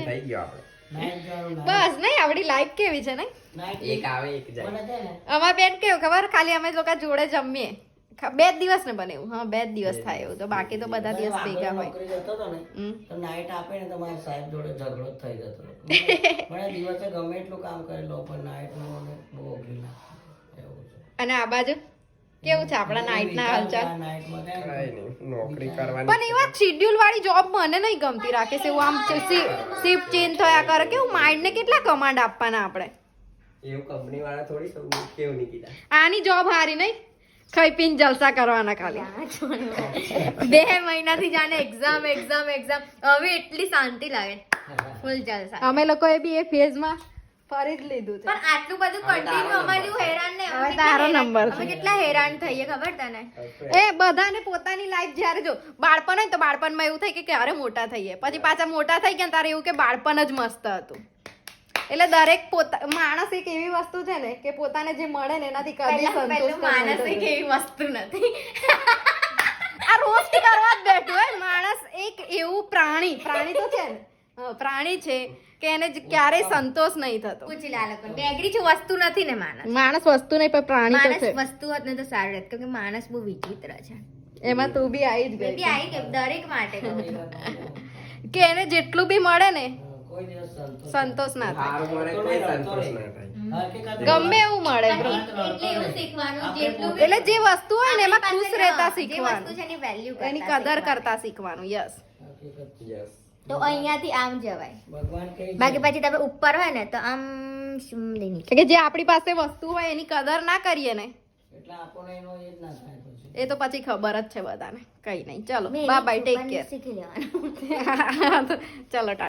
થઈ ગયો આપણે બસ નહીં આપડી લાઈફ કેવી છે ને એક આવે એક જાય અમાર બેન કેવું ખબર ખાલી અમે લોકો જોડે જમીએ 2 દિવસ ને બને એવું. હા 2 દિવસ થાય એવું તો બાકી તો બધા દિવસ ભેગા હોય. નાઈટ આપે ને તમારા સાહેબ જોડે ઝઘડો જ થઈ જતો મને દિવસે ગમે એટલું કામ કરી લો પણ નાઈટ નું બહુ અઘરી લાગે એવું છે. અને આ બાજુ કેવું છે આપણા નાઈટ ના હાલચાલ? નાઈટમાં કઈ નહીં નોકરી કરવાની પણ એવા શિડ્યુલ વાળી જોબ મને નહીં ગમતી રાખે છે એવું આમ શિફ્ટ ચેન્જ થયા કરે કેવું માઇન્ડ ને કેટલા કમાન્ડ આપવાના આપણે એવું કંપની વાળા થોડી સમજ કેવું નહીં કીધા આની જોબ હારી નહીં ખાઈ પીને જલસા કરવાના ખાલી 2 મહિનાથી જાણે એક્ઝામ હવે એટલી શાંતિ લાગે ફૂલ જલસા. અમે લોકોએ બી એ ફેઝમાં ફરી જ લીધું છે. પણ આટલું બધું કન્ટિન્યુ અમારે જેવું હેરાન ને હવે તારો નંબર અમે કેટલા હેરાન થઈએ ખબર તને? એ બધાને પોતાની લાઈફ જ્યારે જો બાળપણ હોય તો બાળપણમાં એવું થાય કે ક્યારે મોટા થઈએ પછી પાછા મોટા થઈ ગયા તારે એવું કે બાળપણ જ મસ્ત હતું. એટલે દરેક માણસ એક એવી વસ્તુ છે ને કે પોતાને જે મળે ને એનાથી કદી સંતોષ માણસ એક એવી વસ્તુ નથી. આ રોસ્ટ કરવા જ બેઠું હોય માણસ એક એવું પ્રાણી તો છે ને પ્રાણી છે કે એને ક્યારેય સંતોષ નહીં થતો. પૂછી લે આ લોકોને. મેં એગ્રી છું વસ્તુ નથી ને માણસ. માણસ વસ્તુ નહીં પણ પ્રાણી તો માણસ છે. વસ્તુ હોત ને તો સારું રહેત કેમ કે માણસ બહુ વિચિત્ર છે. એમાં તું બી આવી જ બી ગઈ આવી કે દરેક માટે કહું છું. કે એને જેટલું બી મળે ને કોઈ દિવસ સંતોષ ના થાય. સારું મળે કોઈ સંતોષ ના થાય હકીકત ગમે એવું મળે bro. એટલે એવું શીખવાનું જેટલું એટલે જે વસ્તુ હોય ને એમાં ખુશ રહેતા જે વસ્તુ શીખવાનું છે એની વેલ્યુ એની કદર કરતા શીખવાનું. યસ હકીકત યસ તો અહીંયાથી આમ જવાય. ભગવાન કઈ બાકી પછી તમે ઉપર હોય ને તો આમ સુમલી નીચે. કે જે આપણી પાસે વસ્તુ હોય એની કદર ના કરીએ ને એટલે આપણને એનો એ જ ના થાય પછી એ તો પછી ખબર જ છે બધાને. કઈ નહીં ચલો મેં બાય બાય ટેક છોકરાને કેર. શીખી લેવાનું. ચલો ટાટા.